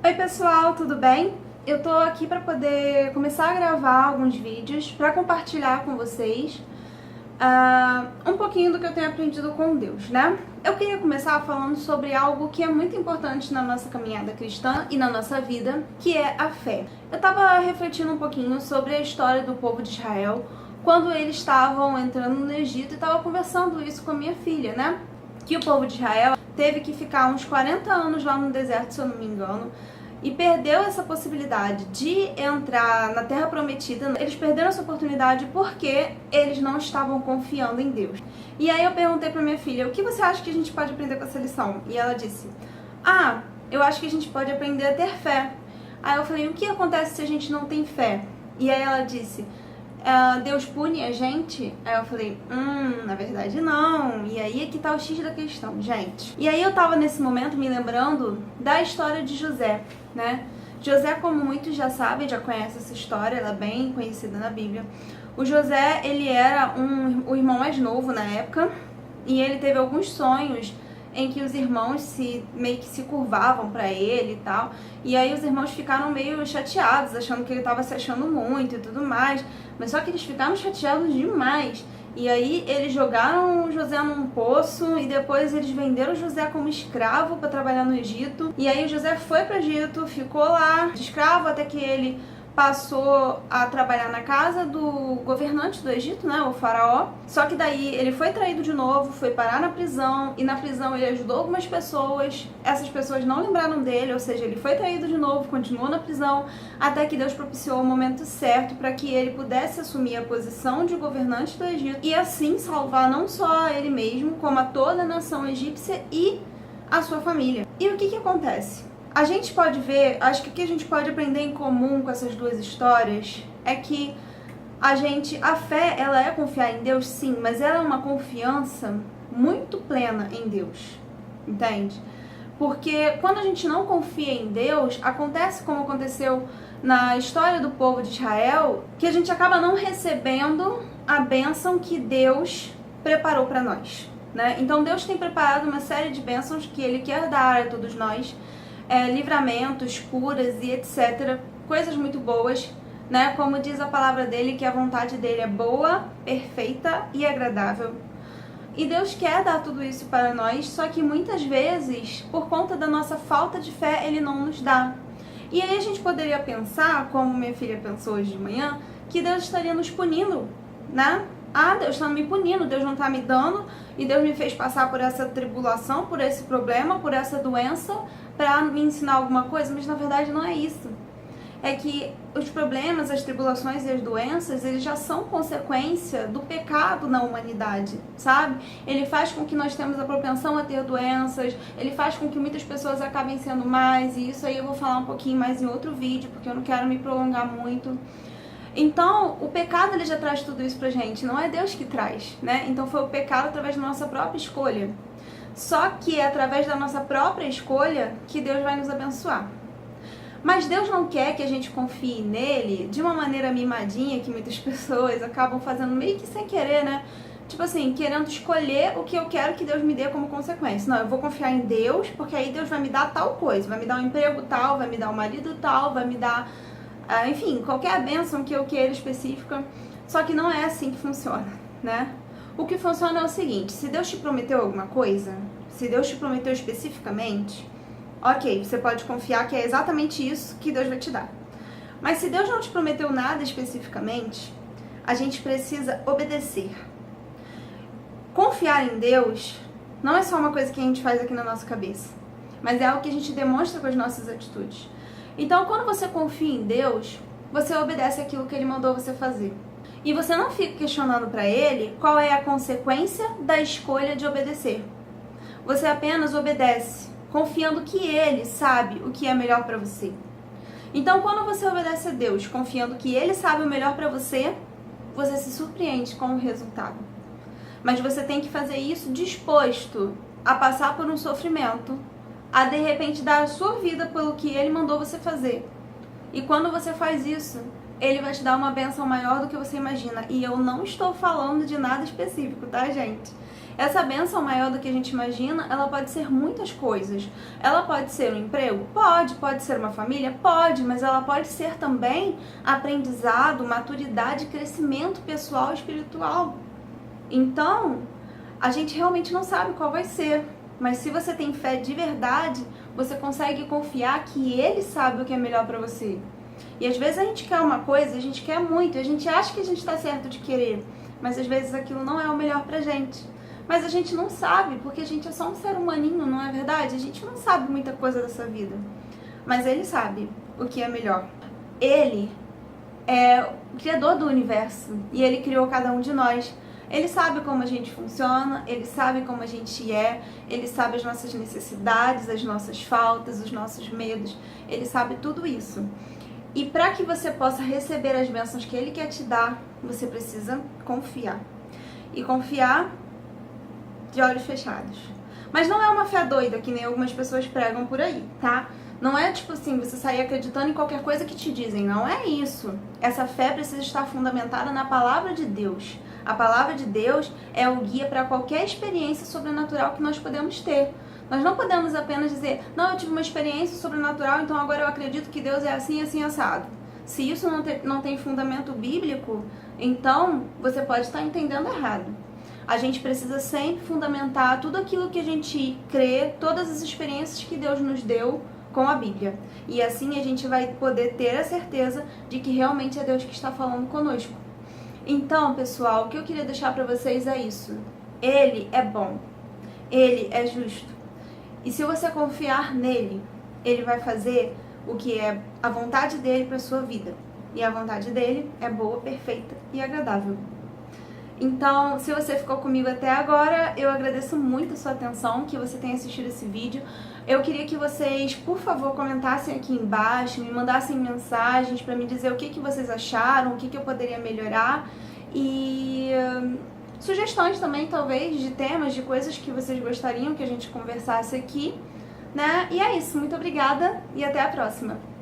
Oi pessoal, tudo bem? Eu tô aqui para poder começar a gravar alguns vídeos para compartilhar com vocês um pouquinho do que eu tenho aprendido com Deus, né? Eu queria começar falando sobre algo que é muito importante na nossa caminhada cristã e na nossa vida, que é a fé. Eu tava refletindo um pouquinho sobre a história do povo de Israel quando eles estavam entrando no Egito e tava conversando isso com a minha filha, né? Que o povo de Israel teve que ficar uns 40 anos lá no deserto, se eu não me engano, e perdeu essa possibilidade de entrar na Terra Prometida. Eles perderam essa oportunidade porque eles não estavam confiando em Deus. E aí eu perguntei pra minha filha, o que você acha que a gente pode aprender com essa lição? E ela disse, eu acho que a gente pode aprender a ter fé. Aí eu falei, o que acontece se a gente não tem fé? E aí ela disse, Deus pune a gente? Aí eu falei, na verdade não. E aí é que tá o X da questão, gente. E aí eu tava nesse momento me lembrando da história de José, né? José, como muitos já sabem, já conhecem essa história, ela é bem conhecida na Bíblia. O José, ele era o irmão mais novo na época, e ele teve alguns sonhos em que os irmãos meio que se curvavam pra ele e tal. E aí os irmãos ficaram meio chateados, achando que ele tava se achando muito e tudo mais. Mas só que eles ficaram chateados demais. E aí eles jogaram o José num poço e depois eles venderam o José como escravo para trabalhar no Egito. E aí o José foi para o Egito, ficou lá de escravo até que ele passou a trabalhar na casa do governante do Egito, né, o faraó. Só que daí ele foi traído de novo, foi parar na prisão, e na prisão ele ajudou algumas pessoas. Essas pessoas não lembraram dele, ou seja, ele foi traído de novo, continuou na prisão, até que Deus propiciou o momento certo para que ele pudesse assumir a posição de governante do Egito e assim salvar não só ele mesmo, como a toda a nação egípcia e a sua família. E o que acontece? A gente pode ver, acho que o que a gente pode aprender em comum com essas duas histórias é que a fé, ela é confiar em Deus, sim, mas ela é uma confiança muito plena em Deus, entende? Porque quando a gente não confia em Deus, acontece como aconteceu na história do povo de Israel, que a gente acaba não recebendo a bênção que Deus preparou para nós, né? Então Deus tem preparado uma série de bênçãos que Ele quer dar a todos nós, livramentos, curas e etc. Coisas muito boas, né? Como diz a palavra dele, que a vontade dele é boa, perfeita e agradável. E Deus quer dar tudo isso para nós, só que muitas vezes, por conta da nossa falta de fé, Ele não nos dá. E aí a gente poderia pensar, como minha filha pensou hoje de manhã, que Deus estaria nos punindo, né? Deus está me punindo, Deus não está me dando, e Deus me fez passar por essa tribulação, por esse problema, por essa doença, para me ensinar alguma coisa, mas na verdade não é isso. É que os problemas, as tribulações e as doenças, eles já são consequência do pecado na humanidade, sabe? Ele faz com que nós temos a propensão a ter doenças, ele faz com que muitas pessoas acabem sendo mais, e isso aí eu vou falar um pouquinho mais em outro vídeo, porque eu não quero me prolongar muito. Então, o pecado, ele já traz tudo isso pra gente, não é Deus que traz, né? Então foi o pecado através da nossa própria escolha. Só que é através da nossa própria escolha que Deus vai nos abençoar. Mas Deus não quer que a gente confie nele de uma maneira mimadinha, que muitas pessoas acabam fazendo meio que sem querer, né? Tipo assim, querendo escolher o que eu quero que Deus me dê como consequência. Não, eu vou confiar em Deus, porque aí Deus vai me dar tal coisa, vai me dar um emprego tal, vai me dar um marido tal, vai me dar... enfim, qualquer bênção que eu queira específica, só que não é assim que funciona, né? O que funciona é o seguinte, se Deus te prometeu alguma coisa, se Deus te prometeu especificamente, ok, você pode confiar que é exatamente isso que Deus vai te dar. Mas se Deus não te prometeu nada especificamente, a gente precisa obedecer. Confiar em Deus não é só uma coisa que a gente faz aqui na nossa cabeça, mas é algo que a gente demonstra com as nossas atitudes. Então, quando você confia em Deus, você obedece aquilo que Ele mandou você fazer. E você não fica questionando para Ele qual é a consequência da escolha de obedecer. Você apenas obedece, confiando que Ele sabe o que é melhor para você. Então, quando você obedece a Deus, confiando que Ele sabe o melhor para você, você se surpreende com o resultado. Mas você tem que fazer isso disposto a passar por um sofrimento, a de repente dar a sua vida pelo que Ele mandou você fazer. E quando você faz isso, Ele vai te dar uma bênção maior do que você imagina. E eu não estou falando de nada específico, tá, gente? Essa bênção maior do que a gente imagina, ela pode ser muitas coisas. Ela pode ser um emprego? Pode ser uma família? Pode, mas ela pode ser também aprendizado, maturidade, crescimento pessoal e espiritual. Então, a gente realmente não sabe qual vai ser, mas se você tem fé de verdade, você consegue confiar que Ele sabe o que é melhor para você. E às vezes a gente quer uma coisa, a gente quer muito, a gente acha que a gente está certo de querer, mas às vezes aquilo não é o melhor pra gente. Mas a gente não sabe, porque a gente é só um ser humaninho, não é verdade? A gente não sabe muita coisa dessa vida. Mas Ele sabe o que é melhor. Ele é o criador do universo e Ele criou cada um de nós. Ele sabe como a gente funciona, Ele sabe como a gente é, Ele sabe as nossas necessidades, as nossas faltas, os nossos medos. Ele sabe tudo isso. E para que você possa receber as bênçãos que Ele quer te dar, você precisa confiar. E confiar de olhos fechados. Mas não é uma fé doida, que nem algumas pessoas pregam por aí, tá? Não é tipo assim, você sair acreditando em qualquer coisa que te dizem. Não é isso. Essa fé precisa estar fundamentada na palavra de Deus. A palavra de Deus é o guia para qualquer experiência sobrenatural que nós podemos ter. Nós não podemos apenas dizer, não, eu tive uma experiência sobrenatural, então agora eu acredito que Deus é assim, assim, assado. Se isso não tem fundamento bíblico, então você pode estar entendendo errado. A gente precisa sempre fundamentar tudo aquilo que a gente crê, todas as experiências que Deus nos deu com a Bíblia. E assim a gente vai poder ter a certeza de que realmente é Deus que está falando conosco. Então, pessoal, o que eu queria deixar para vocês é isso. Ele é bom. Ele é justo. E se você confiar nele, ele vai fazer o que é a vontade dele para sua vida. E a vontade dele é boa, perfeita e agradável. Então, se você ficou comigo até agora, eu agradeço muito a sua atenção, que você tenha assistido esse vídeo. Eu queria que vocês, por favor, comentassem aqui embaixo, me mandassem mensagens para me dizer o que vocês acharam, o que eu poderia melhorar e sugestões também, talvez, de temas, de coisas que vocês gostariam que a gente conversasse aqui, né? E é isso, muito obrigada e até a próxima!